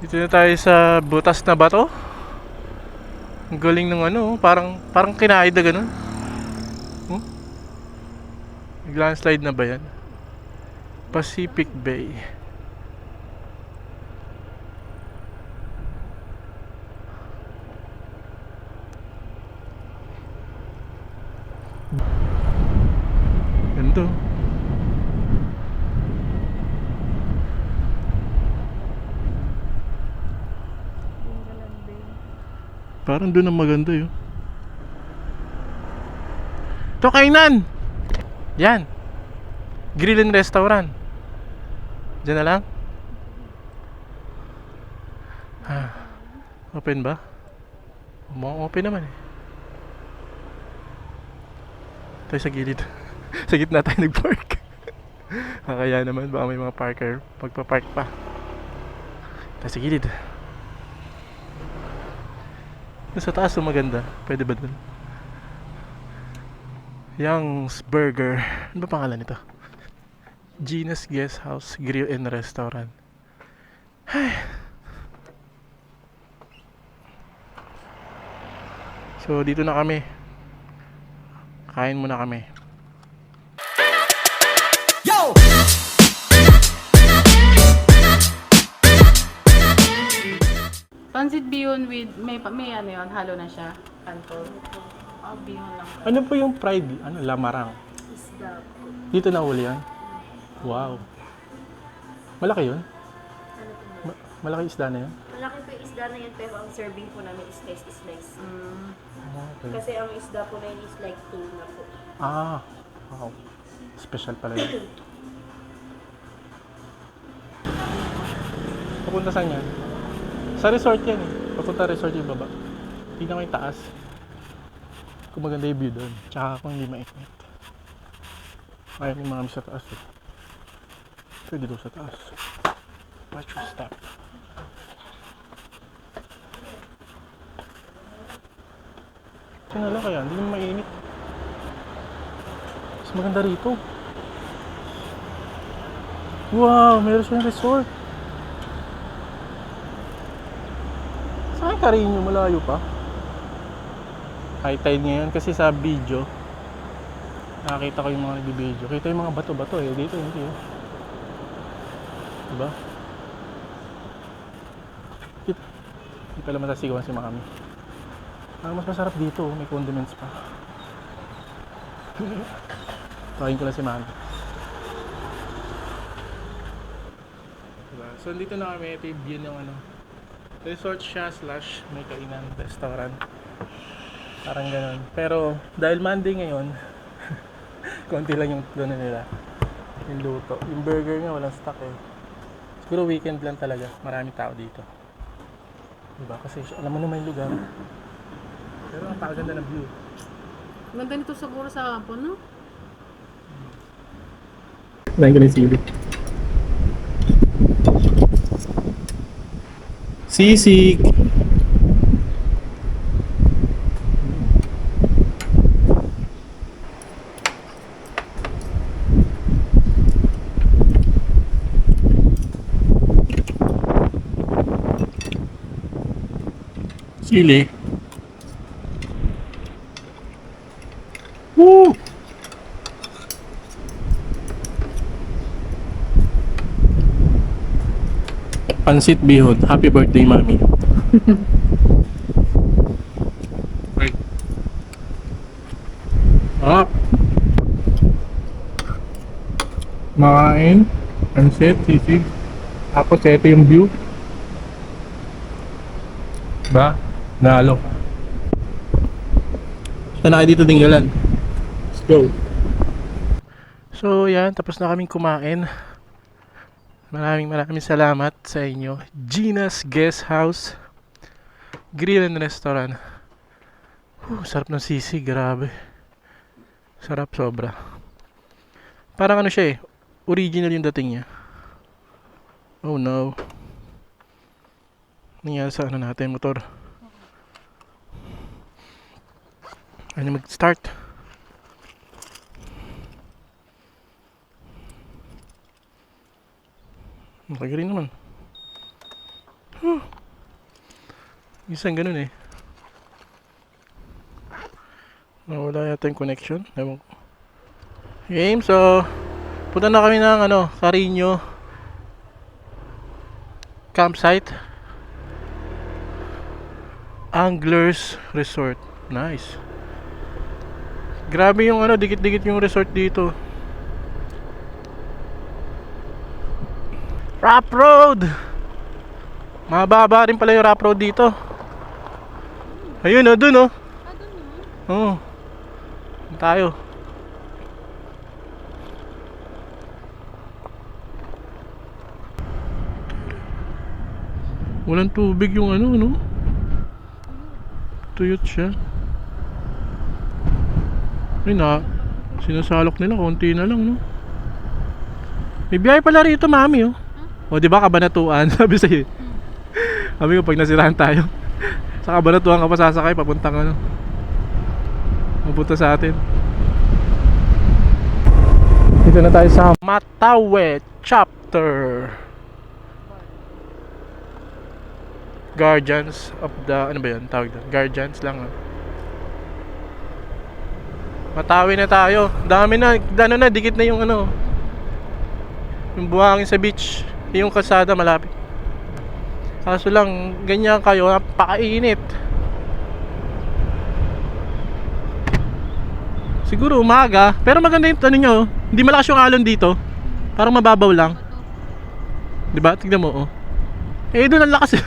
Dito na tayo sa butas na bato. Ang galing ng ano, parang kinaid na ganun. Hmm? Landslide na ba yan? Pacific Bay. Ganito. Parang doon ang maganda yun. Ito kainan! Yan. Grill and Restaurant. Diyan na lang? Open ba? Mukhang open naman eh. Tayo sa gilid. Sa gitna tayo nag-park. Kaya naman baka may mga parker magpa-park pa. Tayo sa gilid. Sa taas maganda. Pwede ba dun? Young's Burger. Ano ba pangalan nito? Gina's Guest House Grill and Restaurant. Ay. So dito na kami. Kain muna kami. Yo! Pancit bihon with may ano yun, halo na siya. Kanto. Bihon lang. Ano po yung fried? Ano? Lamarang. Isda po. Dito na uli yan? Wow. Malaki yun? Malaki isda na yun? Malaki po yung isda na yan, pero ang serving po namin is slice. Okay. Kasi ang isda po na yun is like tuna po. Ah. Wow. Special pala yun. Papunta saan yan? Sa resort yan eh. Papunta resort yung baba. Tingnan ko yung taas. Kung maganda yung view doon. Tsaka kung hindi mainit. Ayaw may mga sa taas eh. Pwede doon sa taas. Watch your step. Saan lang kaya? Hindi naman mainit. Mas maganda rito. Wow! Meron siyang resort. Saan ka rin yung malayo pa? High tide ngayon kasi sa video nakakita ko yung mga nag-video. Kita yung mga bato-bato eh. Dito hindi eh. Diba? Hindi pala matasigawan si Mami. Mas masarap dito. May condiments pa. Tawagin ko lang si Mami. Diba? So dito na kami. Ito yung view ng ano. Resort siya / may kainan restaurant. Parang ganun. Pero dahil Monday ngayon, konti lang yung doon nila. Yung luto. Yung burger nga walang stock eh. Siguro weekend lang talaga. Maraming tao dito. Diba? Kasi alam mo naman yung lugar. Pero ang pakaganda ng view. Ganda nito siguro sa hapon, no? Thank you, Sili. Sisig! Sili. Woo! Pansit bihon. Happy birthday, Mami. Right. Ah. Makain. Pansit, sisig. Tapos ito yung view. Diba? Nalo. Saan na kayo dito tinggalan? Let's go. So yan, tapos na kaming kumain. Maraming salamat sa inyo. Gina's Guest House Grill and Restaurant. Sarap ng sisig, grabe. Sarap sobra. Parang ano siya eh, original yung dating niya. Oh no. Nangyari sa ano natin, motor. Ano mag-start? Okay rin naman. Minsan ganun eh. Nawala yata yung connection. Ewan ko. Game, so punta na kami ng Carino campsite. Anglers Resort. Nice. Grabe yung dikit-dikit yung resort dito. Rough road. Mababa rin pala yung rough road dito. Ayun dun Oo. Tayo. Walang tubig yung tuyot siya. Ay sinasalok nila, konti na lang, no? May biyahe pala rito, mami, oh. O, di ba, Kabanatuan? Sabi sa'yo. Sabi ko, pag nasirahan tayo, sa Kabanatuan ka pa sasakay, papuntang mapunta sa atin. Dito na tayo sa Matawe chapter. Guardians of the, ano ba yun? Tawag doon? Guardians lang, Matawi na tayo. Dami na, dikit na yung yung buhangin sa beach. Yung kalsada malapit. Kaso lang, ganyan kayo, napakainit. Siguro umaga, pero maganda yung nyo, hindi malakas yung alon dito. Parang mababaw lang. Diba? Tignan mo, doon ang lakas.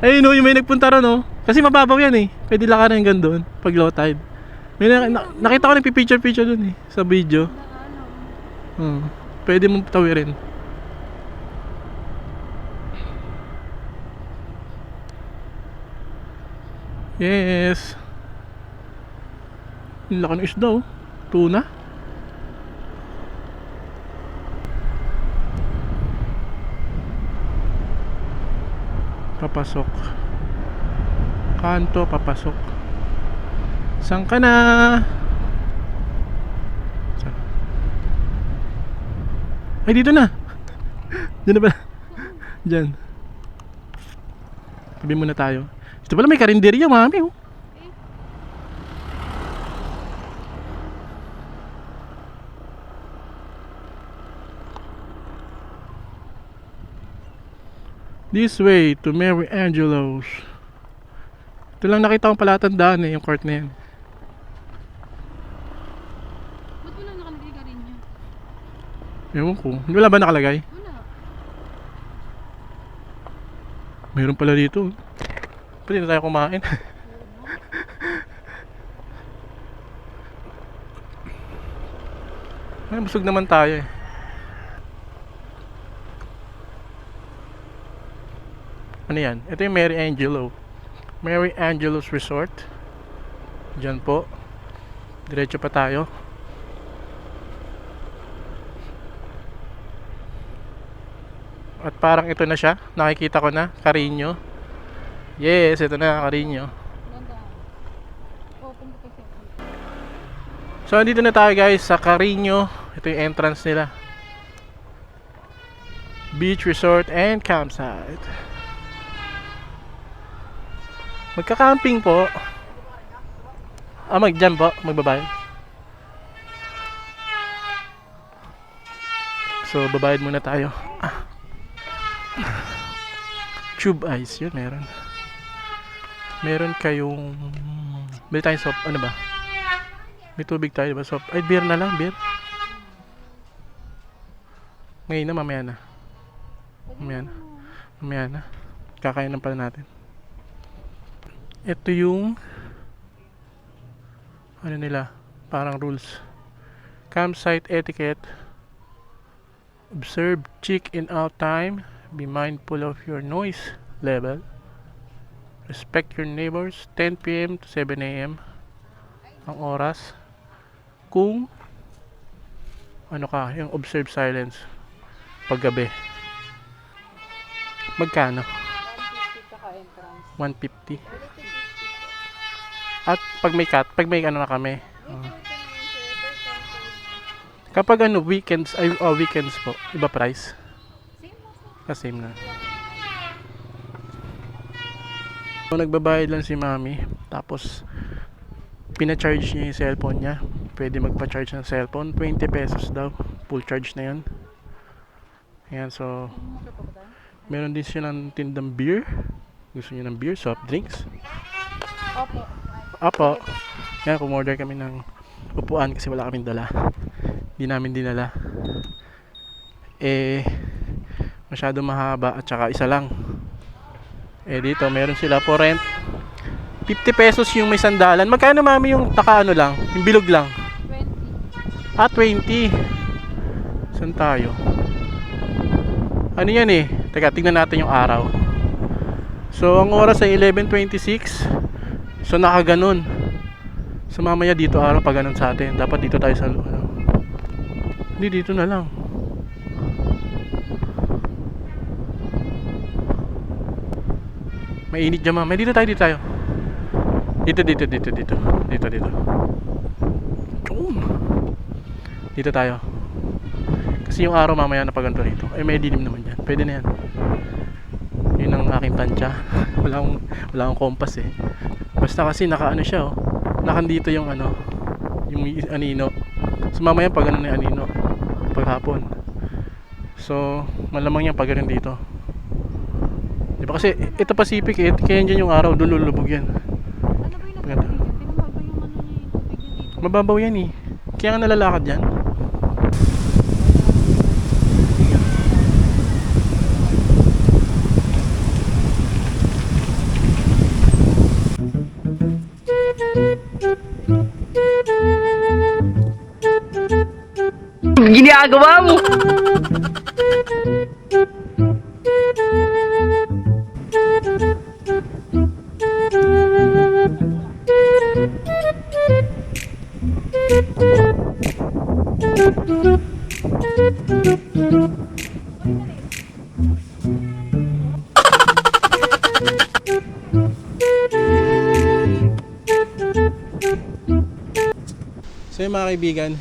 Ayun yung may nagpunta ron, kasi mababaw yan pwede lakarin hanggang doon pag low tide. May nakita ko nagpipicture doon sa video. Pwede mong tawirin. Yes. Ang laki ng isda, tuna. Papasok. Kanto, papasok. Saan ka na? Saan? Ay, dito na. Diyan na ba? Diyan. Tabi muna tayo. Dito pala may karinderya, mami, This way to Mary Angelo's. Ito lang nakita kong palatandaan yung court na yan. Ba't wala nakalagay ka rin niya? Ewan ko. Wala ba nakalagay? Wala. Mayroon pala dito. Pwede na tayo kumain. Ay, busog naman tayo Ano yan? Ito yung Mary Angelo. Mary Angelo's Resort. Diyan po. Diretso pa tayo. At parang ito na siya. Nakikita ko na. Carino. Yes, ito na. Carino. So, andito na tayo guys sa Carino. Ito yung entrance nila. Beach Resort and Campsite. Magka-camping po. Mag-jam po. Magbabayad. So, babayad muna tayo. Tube ice. Yun, meron. Meron kayong... Bili tayong soft. Ano ba? May tubig tayo, diba? Soft. Ay, beer na lang. Beer. Ngayon na, mamaya na. Mamaya na. Kakain pala natin. Ito yung ano nila, parang rules. Campsite etiquette. Observe check-in out time. Be mindful of your noise level. Respect your neighbors. 10 PM to 7 AM ang oras. Kung ano ka, yung observe silence paggabi. Magkano? 150. At pag may ano na kami. Kapag weekends po, iba price. Same na. So, nagbabayad lang si mami. Tapos, pina-charge niya yung cellphone niya. Pwede magpa-charge ng cellphone. 20 pesos daw. Full charge na yun. Ayan, so, meron din siya ng tindang beer. Gusto niyo ng beer, soft drinks? Opo. Apo. Yan, kumorder kami ng upuan kasi wala kaming dala. Hindi namin dinala. Masyado mahaba at saka isa lang. Dito meron sila for rent. 50 pesos yung may sandalan. Magkano mami yung ano lang? Yung bilog lang? 20. 20. Saan tayo? Ano yan eh? Teka, tingnan natin yung araw. So, ang oras ay 11:26. So, nakaganon. So, mamaya dito araw pa ganun sa atin. Dapat dito tayo sa Hindi, dito na lang. Mainit dyan mama. Dito tayo, dito tayo. Dito. Dito tayo. Kasi yung araw mamaya na paganto rito. May dilim naman dyan. Pwede na yan. Yun ang aking tansya. wala akong kompas eh. Basta kasi nakaano siya oh. Nakandito yung yung anino. So mamaya pag yung anino. Paghapon. So malamang yan pag ganun dito. Diba kasi ito Pacific eh. Kaya dyan yung araw. Doon lulubog yan. Ano ba yung Maganda. napapagay dyan? Tingnan mo ba yung niya yung tubig niya dito? Mababaw yan eh. Kaya nga nalalakad dyan. Ginagawa mo. So yung mga kaibigan,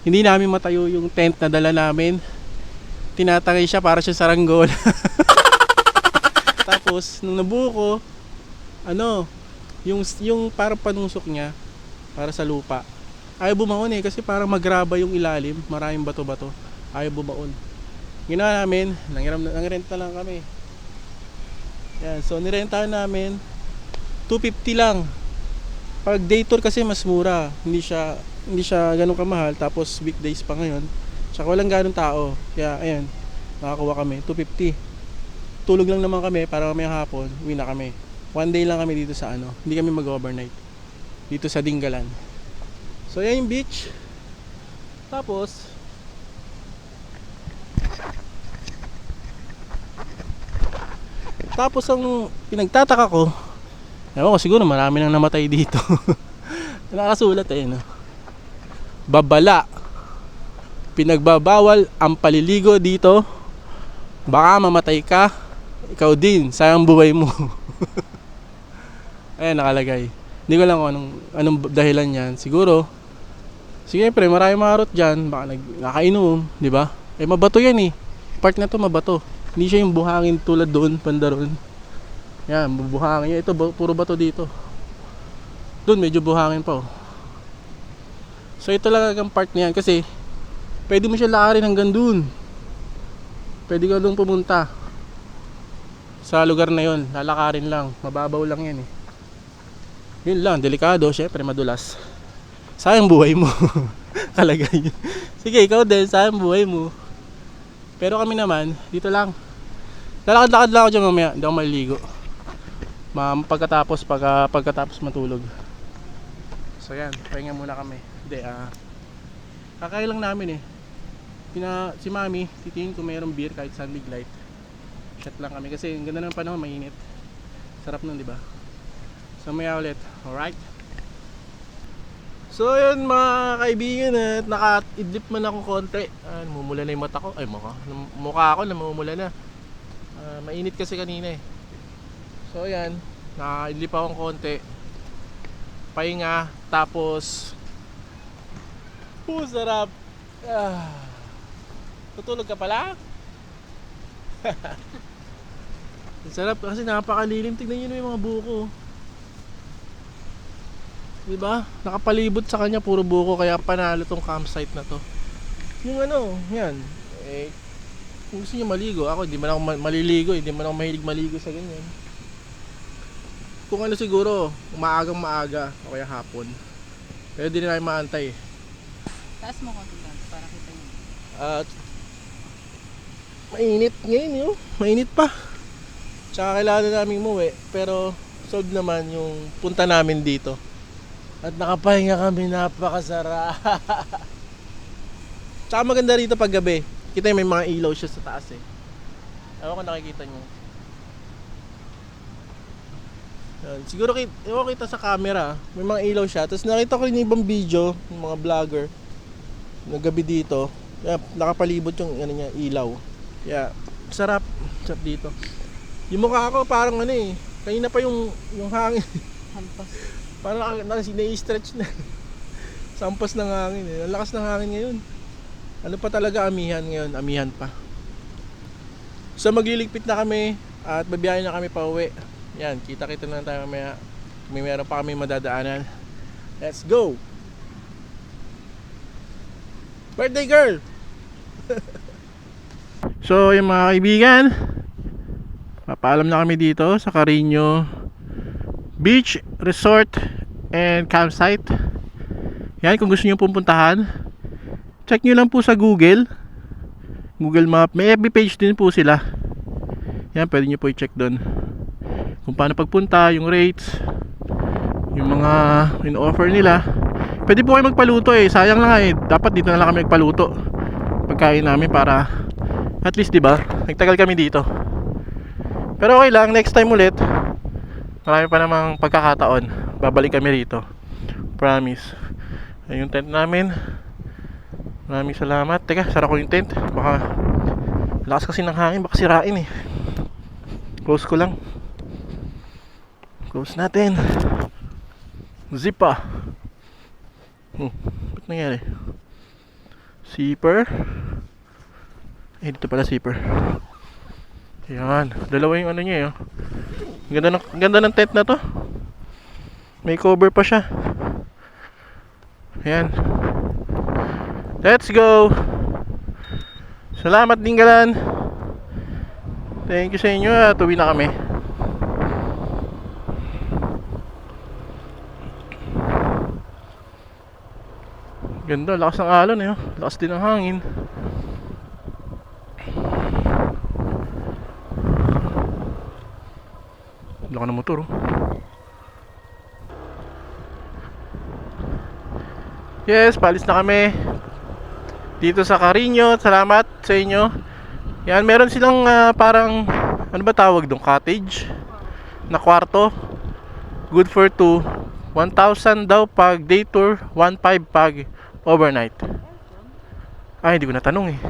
hindi namin matayo yung tent na dala namin. Tinatangay siya para siya saranggola. Tapos nung nabuo ko, yung parang panusok niya para sa lupa. Ayaw bumaon eh kasi parang magraba yung ilalim, maraming bato-bato. Ayaw bumaon. Ginawa namin, nang-rent na lang kami. Yan, so nirentahan namin 250 lang. Pag day tour kasi mas mura, hindi siya ganun kamahal, tapos weekdays pa ngayon. Tsaka walang ganun tao. Kaya ayan, nakakuha kami 250. Tulog lang naman kami para mamayang hapon, uwi na kami. One day lang kami dito sa hindi kami mag-overnight. Dito sa Dingalan. So yan yung beach. Tapos ang pinagtataka ko, ewan ko siguro marami nang namatay dito. Nakasulat no? Babala. Pinagbabawal ang paliligo dito. Baka mamatay ka. Ikaw din, sayang buhay mo. Ayan nakalagay. Hindi ko lang kung anong dahilan yan. Siguro, siyempre maraming marot dyan. Baka nakainom, di ba? Mabato yan eh. Part na to mabato. Hindi siya yung buhangin tulad doon, pandaron. Yan, buhangin. Ito, puro bato dito. Doon, medyo buhangin pa oh. So ito lang ang part niyan kasi pwede mo siya lakarin hanggang doon. Pwede ka doon pumunta. Sa lugar na yon, lalakarin lang. Mababaw lang yan eh. Yun lang, delikado, syempre madulas. Sayang buhay mo. Kalagay. Sige, ikaw din, sayang buhay mo. Pero kami naman, dito lang. Lalakad-lakad lang ako dyan mamaya, hindi ako maliligo. Pagkatapos matulog. So yan, pahinga muna kami. Hindi, kakain lang namin eh. Si mami, titingin ko mayroong beer kahit sunbig light. Shot lang kami kasi ang ganda ng panahon, mainit. Sarap nun, di ba? So maya ulit, alright? So yun mga kaibigan, at naka-idlip man ako konti. Namumula na yung mata ko. Ay mukha ako namumula na. Mainit kasi kanina eh. So yan, naka-idlip akong konti. Pahinga, tapos sarap. Tutulog ka pala? Ang sarap kasi napakalilim. Tignan nyo na yung mga buko. Diba? Nakapalibot sa kanya puro buko, kaya panalo tong campsite na to. Yung ano, yan. Eh, kung gusto nyo maligo, ako hindi man ako maliligo, hindi man ako mahilig maligo sa ganyan. Kung ano siguro, maagang maaga o kaya hapon. Pero di na namin maantay. Taas mo konti lang para kita nyo. At mainit ngayon yun. Mainit pa. Tsaka kailangan namin umuwi. Pero solve naman yung punta namin dito. At nakapahinga kami, napakasarap. Tsaka maganda rito pag gabi. Kita may mga ilaw siya sa taas eh. Ewan ko nakikita nyo. Yan. Siguro ewan kita sa camera. May mga ilaw siya. Tapos nakita ko rin yung ibang video, yung mga vlogger na gabi dito. Kaya nakapalibot yung ano niya, ilaw. Kaya sarap. Sarap dito. Yung mukha ko parang ano eh. Kanina pa yung hangin. Hampas. Parang nai-stretch na. Sampas ng hangin eh. Ang lakas ng hangin ngayon. Ano pa talaga amihan ngayon? Amihan pa. So magliligpit na kami at babiyahin na kami pa uwi. Yan, kita-kita na tayo mamaya. May meron pa kami madadaanan. Let's go! Birthday girl! So yung mga kaibigan, papaalam na kami dito sa Carino Beach Resort and Campsite. Yan, kung gusto niyo pupuntahan, check nyo lang po sa Google Map. May FB page din po sila. Yan, pwede nyo po i-check doon kung paano pagpunta, yung rates, yung mga in-offer nila. Pwede po kayo magpaluto eh. Sayang lang eh. Dapat dito na lang kami magpaluto pagkain namin para at least, diba, nagtagal kami dito. Pero okay lang, next time ulit. Marami pa namang pagkakataon. Babalik kami rito. Promise. Ayun yung tent namin. Maraming salamat. Teka, sara ko yung tent. Baka lakas kasi ng hangin, baka sirain eh. Close ko lang. Close natin. Zip pa. Ba't nangyari? Zipper. Eh, dito pala zipper. Yan. Dalawa yung ano niya eh. Ganda ng tent na to. May cover pa siya. Ayan. Let's go. Salamat Dinggalan. Thank you sa inyo at uwi na kami. Ganda, lakas ng alon eh. Lakas din ng hangin. Laka ng motor oh. Yes, palis na kami dito sa Carino. Salamat sa inyo. Yan, meron silang parang ano ba tawag doon? Cottage na kwarto. Good for 2. 1,000 daw pag day tour, 1,500 pag overnight. Ay, hindi ko natanong eh.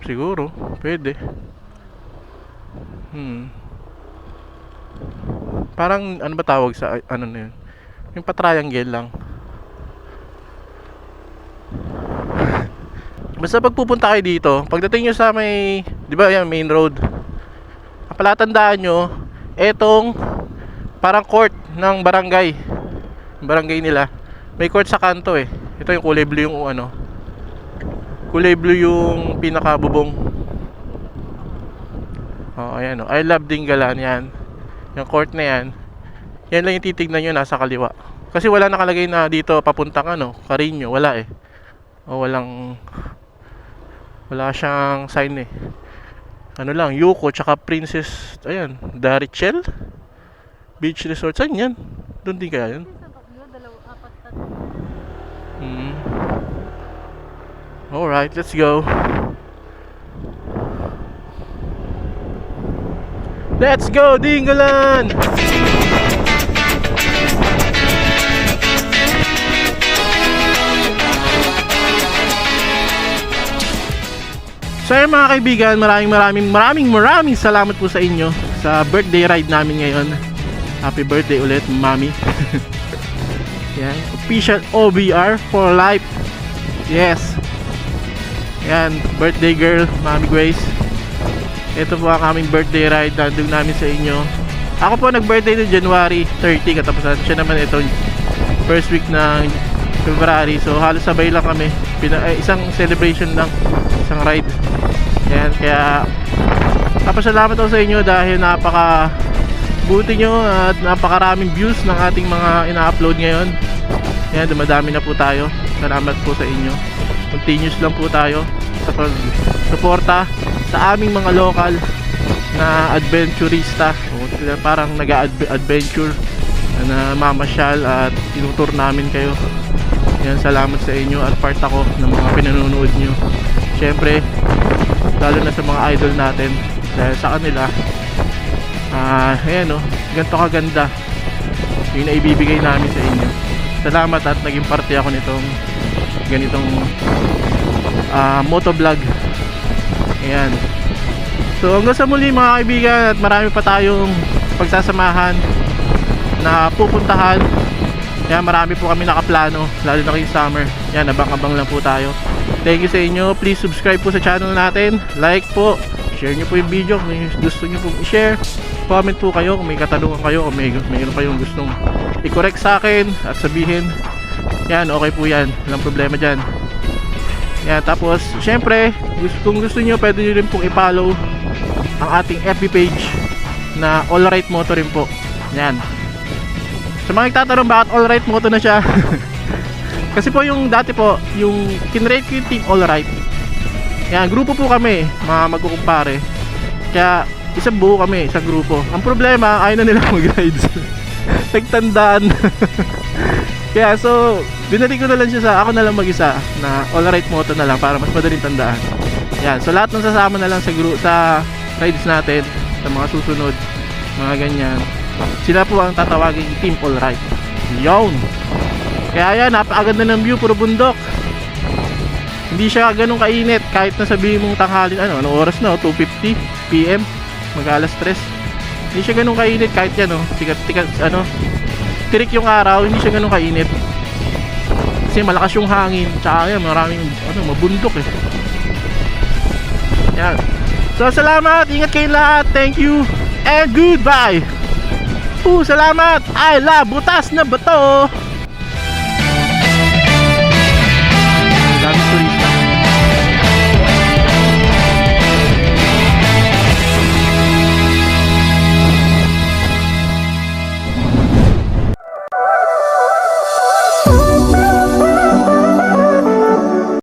Siguro, pwede. Parang ano ba tawag sa ano na yun? Yung pa-triangle lang. Basta pag pupunta kayo dito, pagdating nyo sa may, di ba yan, main road, palatandaan nyo etong parang court ng barangay. Barangay nila. May court sa kanto eh. Ito yung kulay blue yung ano. Kulay blue yung pinakabubong. Oh, ayan oh. I love Dinggalan yan. Yung court na yan. Yan lang yung titignan nyo nasa kaliwa. Kasi wala nakalagay na dito papuntang ano, Carino. Wala eh. O wala siyang sign eh. Ano lang, Yuko tsaka Princess, ayan, Darichel Beach Resort. Saan yan? Doon din kaya yun? Alright, let's go. Let's go, Dinggalan! So yun mga kaibigan, maraming salamat po sa inyo sa birthday ride namin ngayon. Happy birthday ulit, Mami. Yan, official OBR for life. Yes. Yan, birthday girl, Mami Grace. Ito po ang aming birthday ride na handog namin sa inyo. Ako po nag-birthday no January 30 katapusan. Siya naman ito first week ng February. So halos sabay lang kami. Isang celebration lang, isang ride. Yan, kaya papasalamat ako sa inyo dahil napaka buti nyo at napakaraming views ng ating mga ina-upload ngayon. Yan, dumadami na po tayo. Salamat po sa inyo. Continuous lang po tayo sa pag-suporta sa aming mga local na adventurista. So, parang nag-adventure na mamasyal at tinutur namin kayo. Yan, salamat sa inyo at part ako ng mga pinanonood nyo. Siyempre, lalo na sa mga idol natin dahil sa kanila ayan o, ganito kaganda yung naibibigay namin sa inyo. Salamat at naging parte ako nitong ganitong motovlog. Ayan. So hanggang sa muli mga kaibigan, at marami pa tayong pagsasamahan na pupuntahan. Yan, marami po kami nakaplano, lalo na kay summer. Yan, abang-abang lang po tayo. Thank you sa inyo. Please subscribe po sa channel natin. Like po. Share nyo po yung video kung gusto nyo po i-share. Comment po kayo kung may katanungan kayo, kung mayroon kayong gustong i-correct sa akin at sabihin. Yan, okay po yan. Walang problema dyan. Yan, tapos syempre kung gusto nyo, pwede nyo rin pong i-follow ang ating FB page na Alright Moto rin po. Yan. Sa mga nagtatanong bakit Alright Moto na siya kasi po yung dati po yung kinrate ko yung Team Alright. Yan, grupo po kami mga magkukumpare, kaya isang buo kami, isang grupo. Ang problema, ayaw na nila mag-rides. Nagtandaan. Kaya so binalik ko na lang siya sa ako na lang mag-isa na Alright Moto na lang para mas madaling tandaan. Yan, so lahat ng sasama na lang sa rides natin sa mga susunod, mga ganyan, sila po ang tatawagin Team Alright. Yun. Kaya yan, napakaganda ng view, puro bundok. Hindi siya ganun kainit kahit na sabihin mong tanghalin, anong oras na, 2:50 PM, mag-alas 3. Hindi siya ganun kainit kahit yan, tikat, tirik yung araw, hindi siya ganun kainit. Kasi malakas yung hangin, tsaka yan, maraming mabundok eh. Yan. So salamat, ingat kayo lahat, thank you, and goodbye. Salamat, I love butas na bato. Dami